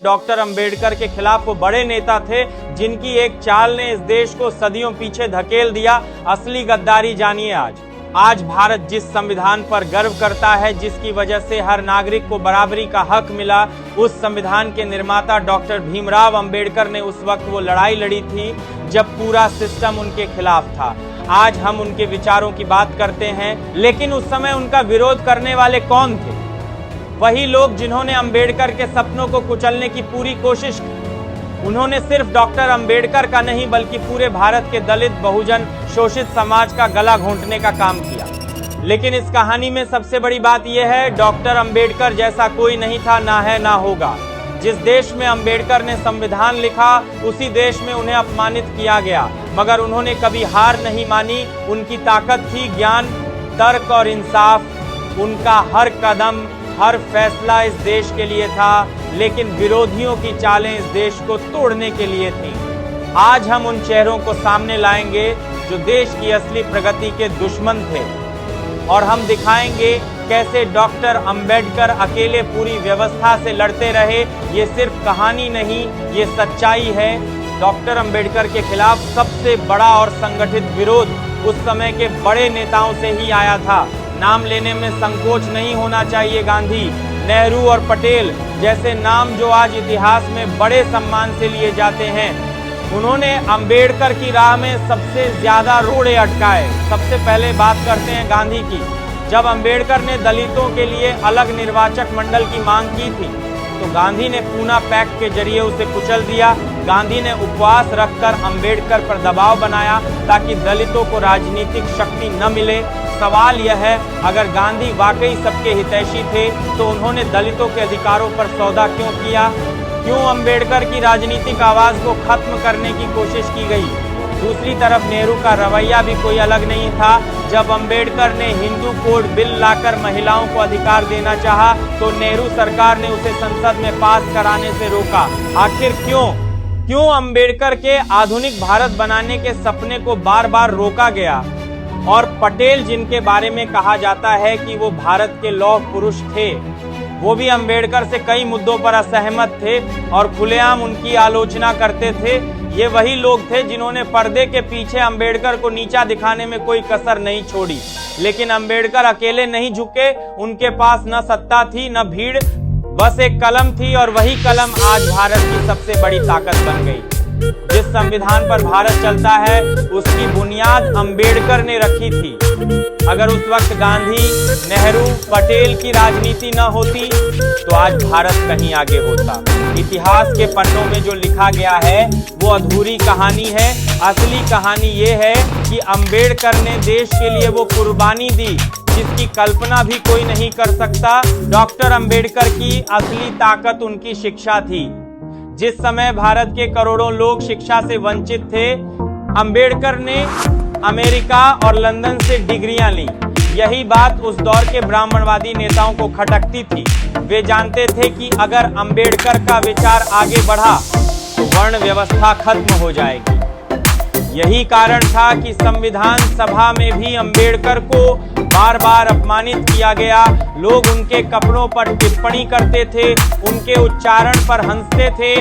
Doctor Ambedkar के खिलाफ वो बड़े नेता थे जिनकी एक चाल ने इस देश को सदियों पीछे धकेल दिया। असली गद्दारी जानिए आज भारत जिस संविधान पर गर्व करता है, जिसकी वजह से हर नागरिक को बराबरी का हक मिला, उस संविधान के निर्माता डॉक्टर भीमराव अंबेडकर ने उस वक्त वो लड़ाई लड़ी थी जब पूरा सिस्टम उनके खिलाफ था। आज हम उनके विचारों की बात करते हैं, लेकिन उस समय उनका विरोध करने वाले कौन थे? वही लोग जिन्होंने अंबेडकर के सपनों को कुचलने की पूरी कोशिश की। उन्होंने सिर्फ डॉक्टर अंबेडकर का नहीं बल्कि पूरे भारत के दलित, बहुजन, शोषित समाज का गला घोंटने का काम किया। लेकिन इस कहानी में सबसे बड़ी बात यह है, डॉक्टर अंबेडकर जैसा कोई नहीं था, ना है, ना होगा। जिस देश में अंबेडकर ने संविधान लिखा, उसी देश में उन्हें अपमानित किया गया, मगर उन्होंने कभी हार नहीं मानी। उनकी ताकत थी ज्ञान, तर्क और इंसाफ। उनका हर कदम, हर फैसला इस देश के लिए था, लेकिन विरोधियों की चालें इस देश को तोड़ने के लिए थीं। आज हम उन चेहरों को सामने लाएंगे जो देश की असली प्रगति के दुश्मन थे, और हम दिखाएंगे कैसे डॉक्टर अंबेडकर अकेले पूरी व्यवस्था से लड़ते रहे। ये सिर्फ कहानी नहीं, ये सच्चाई है। डॉक्टर अंबेडकर के खिलाफ सबसे बड़ा और संगठित विरोध उस समय के बड़े नेताओं से ही आया था। नाम लेने में संकोच नहीं होना चाहिए। गांधी, नेहरू और पटेल जैसे नाम जो आज इतिहास में बड़े सम्मान से लिए जाते हैं, उन्होंने अंबेडकर की राह में सबसे ज्यादा रोड़े अटकाए। सबसे पहले बात करते हैं गांधी की। जब अंबेडकर ने दलितों के लिए अलग निर्वाचक मंडल की मांग की थी, तो गांधी ने पूना पैक्ट के जरिए उसे कुचल दिया। गांधी ने उपवास रखकर अंबेडकर पर दबाव बनाया ताकि दलितों को राजनीतिक शक्ति न मिले। सवाल यह है, अगर गांधी वाकई सबके हितैषी थे तो उन्होंने दलितों के अधिकारों पर सौदा क्यों किया? क्यों अंबेडकर की राजनीतिक आवाज को खत्म करने की कोशिश की गई? दूसरी तरफ नेहरू का रवैया भी कोई अलग नहीं था। जब अंबेडकर ने हिंदू कोड बिल लाकर महिलाओं को अधिकार देना चाहा, तो नेहरू सरकार ने उसे संसद में पास कराने से रोका। आखिर क्यों अंबेडकर के आधुनिक भारत बनाने के सपने को बार बार रोका गया? और पटेल, जिनके बारे में कहा जाता है कि वो भारत के लौह पुरुष थे, वो भी अंबेडकर से कई मुद्दों पर असहमत थे और खुलेआम उनकी आलोचना करते थे। ये वही लोग थे जिन्होंने पर्दे के पीछे अंबेडकर को नीचा दिखाने में कोई कसर नहीं छोड़ी। लेकिन अंबेडकर अकेले नहीं झुके। उनके पास न सत्ता थी, न भीड़, बस एक कलम थी, और वही कलम आज भारत की सबसे बड़ी ताकत बन गई। जिस संविधान पर भारत चलता है, उसकी बुनियाद अंबेडकर ने रखी थी। अगर उस वक्त गांधी, नेहरू, पटेल की राजनीति न होती तो आज भारत कहीं आगे होता। इतिहास के पन्नों में जो लिखा गया है वो अधूरी कहानी है। असली कहानी ये है कि अंबेडकर ने देश के लिए वो कुर्बानी दी जिसकी कल्पना भी कोई नहीं कर सकता। डॉक्टर अंबेडकर की असली ताकत उनकी शिक्षा थी। जिस समय भारत के करोड़ों लोग शिक्षा से वंचित थे, अंबेडकर ने अमेरिका और लंदन से डिग्रियां ली। यही बात उस दौर के ब्राह्मणवादी नेताओं को खटकती थी। वे जानते थे कि अगर अंबेडकर का विचार आगे बढ़ा तो वर्ण व्यवस्था खत्म हो जाएगी। यही कारण था कि संविधान सभा में भी अंबेडकर को बार बार अपमानित किया गया। लोग उनके कपड़ों पर टिप्पणी करते थे, उनके उच्चारण पर हंसते थे,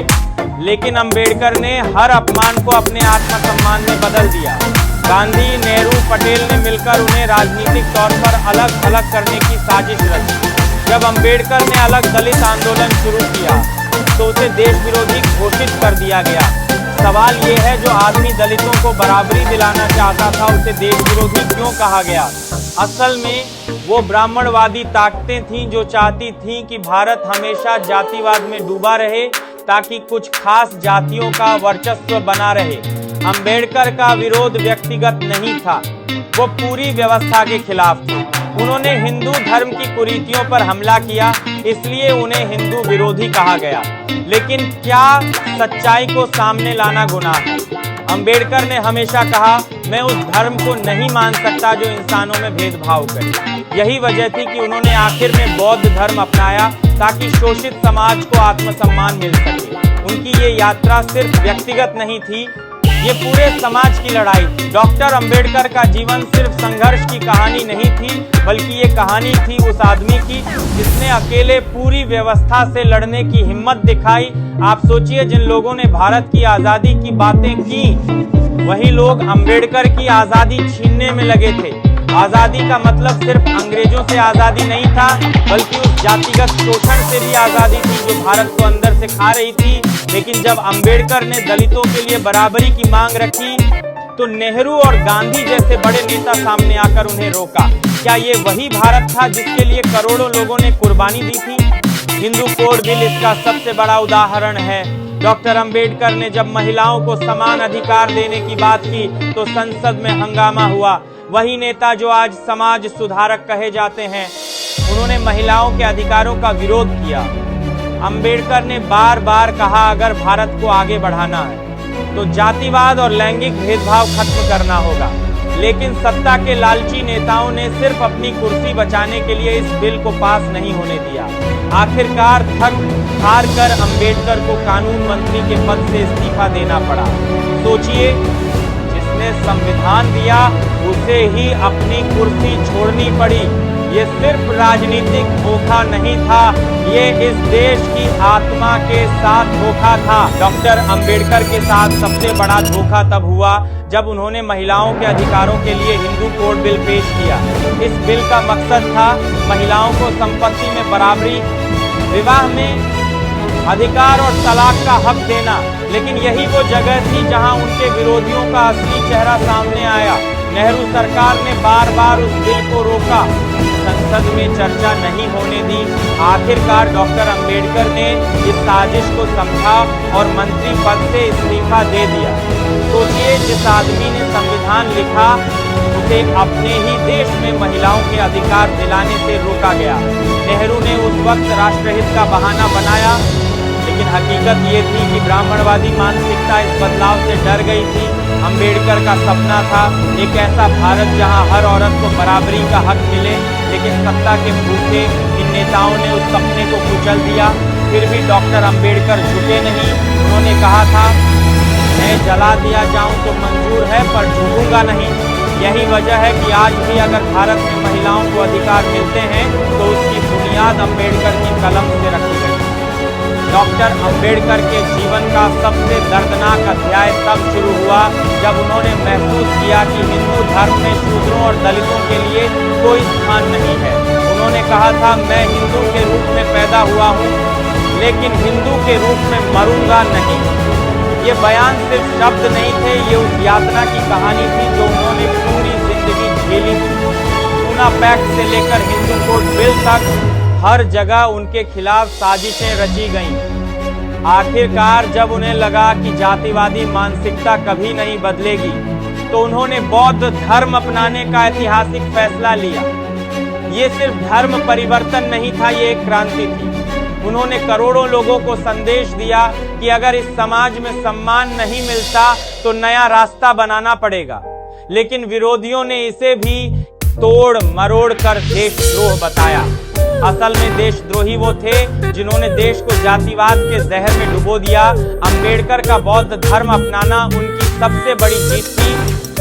लेकिन अंबेडकर ने हर अपमान को अपने आत्मसम्मान में बदल दिया। गांधी, नेहरू, पटेल ने मिलकर उन्हें राजनीतिक तौर पर अलग थलग करने की साजिश रची। जब अंबेडकर ने अलग दलित आंदोलन शुरू किया तो उसे देश विरोधी घोषित कर दिया गया। सवाल ये है, जो आदमी दलितों को बराबरी दिलाना चाहता था, उसे देश विरोधी क्यों कहा गया? असल में वो ब्राह्मणवादी ताकतें थीं जो चाहती थीं कि भारत हमेशा जातिवाद में डूबा रहे ताकि कुछ खास जातियों का वर्चस्व बना रहे। अंबेडकर का विरोध व्यक्तिगत नहीं था, वो पूरी व्यवस्था के खिलाफ थे। उन्होंने हिंदू धर्म की कुरीतियों पर हमला किया, इसलिए उन्हें हिंदू विरोधी कहा गया। लेकिन क्या सच्चाई को सामने लाना गुनाह है? अंबेडकर ने हमेशा कहा, मैं उस धर्म को नहीं मान सकता जो इंसानों में भेदभाव करे। यही वजह थी कि उन्होंने आखिर में बौद्ध धर्म अपनाया ताकि शोषित समाज को आत्मसम्मान मिल सके। उनकी ये यात्रा सिर्फ व्यक्तिगत नहीं थी, ये पूरे समाज की लड़ाई थी। डॉक्टर अंबेडकर का जीवन सिर्फ संघर्ष की कहानी नहीं थी, बल्कि ये कहानी थी उस आदमी की जिसने अकेले पूरी व्यवस्था से लड़ने की हिम्मत दिखाई आप सोचिए, जिन लोगों ने भारत की आजादी की बातें की, वही लोग अंबेडकर की आजादी छीनने में लगे थे। आजादी का मतलब सिर्फ अंग्रेजों से आजादी नहीं था, बल्कि उस जातिगत शोषण से भी आजादी थी जो भारत को अंदर से खा रही थी। लेकिन जब अंबेडकर ने दलितों के लिए बराबरी की मांग रखी, तो नेहरू और गांधी जैसे बड़े नेता सामने आकर उन्हें रोका। क्या ये वही भारत था जिसके लिए करोड़ों लोगों ने कुर्बानी दी थी? हिंदू कोड बिल इसका सबसे बड़ा उदाहरण है। डॉक्टर अंबेडकर ने जब महिलाओं को समान अधिकार देने की बात की, तो संसद में हंगामा हुआ। वही नेता जो आज समाज सुधारक कहे जाते हैं, उन्होंने महिलाओं के अधिकारों का विरोध किया। अंबेडकर ने बार बार कहा, अगर भारत को आगे बढ़ाना है तो जातिवाद और लैंगिक भेदभाव खत्म करना होगा। लेकिन सत्ता के लालची नेताओं ने सिर्फ अपनी कुर्सी बचाने के लिए इस बिल को पास नहीं होने दिया। आखिरकार थक हार कर अंबेडकर को कानून मंत्री के पद से इस्तीफा देना पड़ा। सोचिए, जिसने संविधान दिया उसे ही अपनी कुर्सी छोड़नी पड़ी। ये सिर्फ राजनीतिक धोखा नहीं था, ये इस देश की आत्मा के साथ धोखा था। डॉक्टर अंबेडकर के साथ सबसे बड़ा धोखा तब हुआ जब उन्होंने महिलाओं के अधिकारों के लिए हिंदू कोड बिल पेश किया। इस बिल का मकसद था महिलाओं को संपत्ति में बराबरी, विवाह में अधिकार और तलाक का हक देना। लेकिन यही वो जगह थी जहां उनके विरोधियों का असली चेहरा सामने आया। नेहरू सरकार ने बार बार उस बिल को रोका, संसद में चर्चा नहीं होने दी। आखिरकार डॉक्टर अंबेडकर ने इस साजिश को समझा और मंत्री पद से इस्तीफा दे दिया। सोचिए, जिस आदमी ने संविधान लिखा, उसे अपने ही देश में महिलाओं के अधिकार दिलाने से रोका गया। नेहरू ने उस वक्त राष्ट्रहित का बहाना बनाया, लेकिन हकीकत ये थी कि ब्राह्मणवादी मानसिकता इस बदलाव से डर गई थी। अंबेडकर का सपना था एक ऐसा भारत जहां हर औरत को बराबरी का हक मिले, लेकिन सत्ता के भूखे इन नेताओं ने उस सपने को कुचल दिया। फिर भी डॉक्टर अंबेडकर झुके नहीं। उन्होंने कहा था, मैं जला दिया जाऊं तो मंजूर है, पर झुकूंगा नहीं। यही वजह है कि आज भी अगर भारत में महिलाओं को अधिकार मिलते हैं तो उसकी बुनियाद अंबेडकर की कलम से रखी गई। डॉक्टर अंबेडकर के जीवन का सबसे दर्दनाक अध्याय तब शुरू हुआ जब उन्होंने महसूस किया कि हिंदू धर्म में शूद्रों और दलितों के लिए कोई स्थान नहीं है। उन्होंने कहा था, मैं हिंदू के रूप में पैदा हुआ हूँ, लेकिन हिंदू के रूप में मरूंगा नहीं। ये बयान सिर्फ शब्द नहीं थे, ये उस यातना की कहानी थी जो उन्होंने पूरी जिंदगी झेली थी। पूना पैक्ट से लेकर हिंदू कोड बिल तक हर जगह उनके खिलाफ साजिशें रची गईं। आखिरकार जब उन्हें लगा कि जातिवादी मानसिकता कभी नहीं बदलेगी, तो उन्होंने बौद्ध धर्म अपनाने का ऐतिहासिक फैसला लिया। ये सिर्फ धर्म परिवर्तन नहीं था, ये एक क्रांति थी। उन्होंने करोड़ों लोगों को संदेश दिया कि अगर इस समाज में सम्मान नहीं मिलता तो नया रास्ता बनाना पड़ेगा। लेकिन विरोधियों ने इसे भी तोड़ मरोड़ कर देशद्रोह बताया। असल में देशद्रोही वो थे जिन्होंने देश को जातिवाद के जहर में डुबो दिया। अंबेडकर का बौद्ध धर्म अपनाना उनकी सबसे बड़ी जीत थी,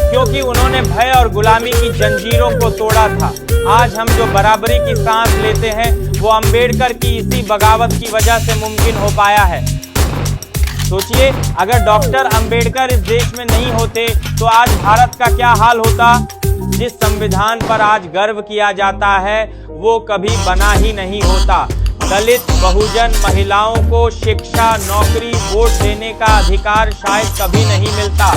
क्योंकि उन्होंने भय और गुलामी की जंजीरों को तोड़ा था। आज हम जो बराबरी की सांस लेते हैं, वो अंबेडकर की इसी बगावत की वजह से मुमकिन हो पाया है। सोचिए, अगर डॉक्टर अंबेडकर इस देश में नहीं होते तो आज भारत का क्या हाल होता। जिस संविधान पर आज गर्व किया जाता है, वो कभी बना ही नहीं होता। दलित, बहुजन, महिलाओं को शिक्षा, नौकरी, वोट देने का अधिकार शायद कभी नहीं मिलता।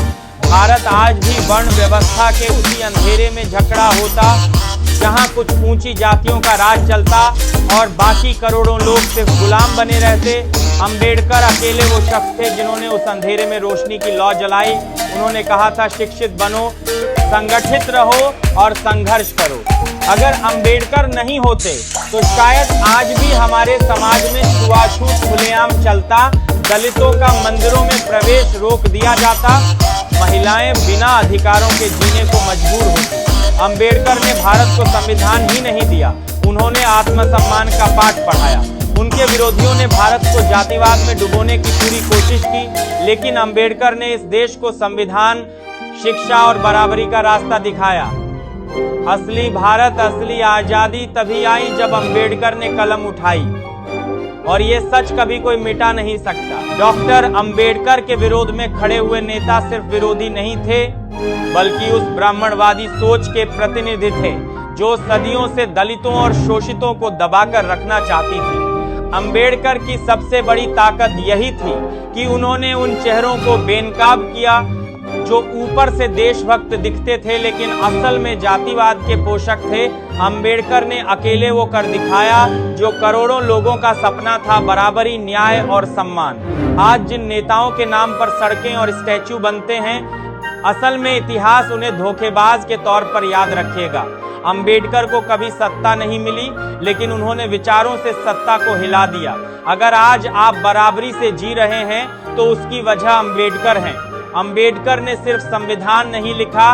भारत आज भी वर्ण व्यवस्था के उसी अंधेरे में जकड़ा होता, जहां कुछ ऊंची जातियों का राज चलता और बाकी करोड़ों लोग सिर्फ गुलाम बने रहते। अंबेडकर अकेले वो शख्स थे जिन्होंने उस अंधेरे में रोशनी की लौ जलाई। उन्होंने कहा था, शिक्षित बनो, संगठित रहो और संघर्ष करो। अगर अंबेडकर नहीं होते तो शायद आज भी हमारे समाज में छुआछूत खुलेआम चलता, दलितों का मंदिरों में प्रवेश रोक दिया जाता, महिलाएं बिना अधिकारों के जीने को मजबूर होती। अंबेडकर ने भारत को संविधान ही नहीं दिया, उन्होंने आत्मसम्मान का पाठ पढ़ाया। उनके विरोधियों ने भारत को जातिवाद में डुबोने की पूरी कोशिश की, लेकिन अंबेडकर ने इस देश को संविधान, शिक्षा और बराबरी का रास्ता दिखाया। असली भारत, असली आजादी तभी आई जब अंबेडकर ने कलम उठाई। और ये सच कभी कोई मिटा नहीं सकता। डॉक्टर अंबेडकर के विरोध में खड़े हुए नेता सिर्फ विरोधी नहीं थे, बल्कि उस ब्राह्मणवादी सोच के प्रतिनिधि थे जो सदियों से दलितों और शोषितों को दबाकर रखना चाहती थी। अंबेडकर की सबसे बड़ी ताकत यही थी कि उन्होंने उन चेहरों को बेनकाब किया जो ऊपर से देशभक्त दिखते थे लेकिन असल में जातिवाद के पोषक थे। अंबेडकर ने अकेले वो कर दिखाया जो करोड़ों लोगों का सपना था, बराबरी, न्याय और सम्मान। आज जिन नेताओं के नाम पर सड़कें और स्टैचू बनते हैं, असल में इतिहास उन्हें धोखेबाज के तौर पर याद रखेगा। अंबेडकर को कभी सत्ता नहीं मिली, लेकिन उन्होंने विचारों से सत्ता को हिला दिया। अगर आज आप बराबरी से जी रहे हैं तो उसकी वजह अंबेडकर हैं। अंबेडकर ने सिर्फ संविधान नहीं लिखा,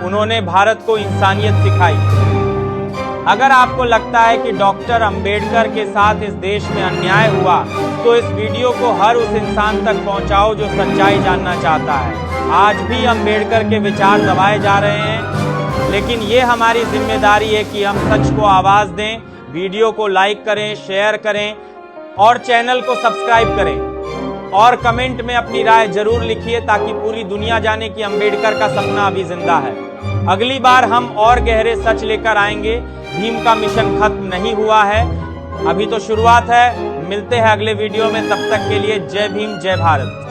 उन्होंने भारत को इंसानियत सिखाई। अगर आपको लगता है कि डॉक्टर अंबेडकर के साथ इस देश में अन्याय हुआ, तो इस वीडियो को हर उस इंसान तक पहुंचाओ जो सच्चाई जानना चाहता है। आज भी अंबेडकर के विचार दबाए जा रहे हैं, लेकिन ये हमारी जिम्मेदारी है कि हम सच को आवाज दें। वीडियो को लाइक करें, शेयर करें और चैनल को सब्सक्राइब करें और कमेंट में अपनी राय जरूर लिखिए ताकि पूरी दुनिया जाने कि अंबेडकर का सपना अभी जिंदा है। अगली बार हम और गहरे सच लेकर आएंगे। भीम का मिशन खत्म नहीं हुआ है, अभी तो शुरुआत है। मिलते हैं अगले वीडियो में, तब तक के लिए जय भीम, जय भारत।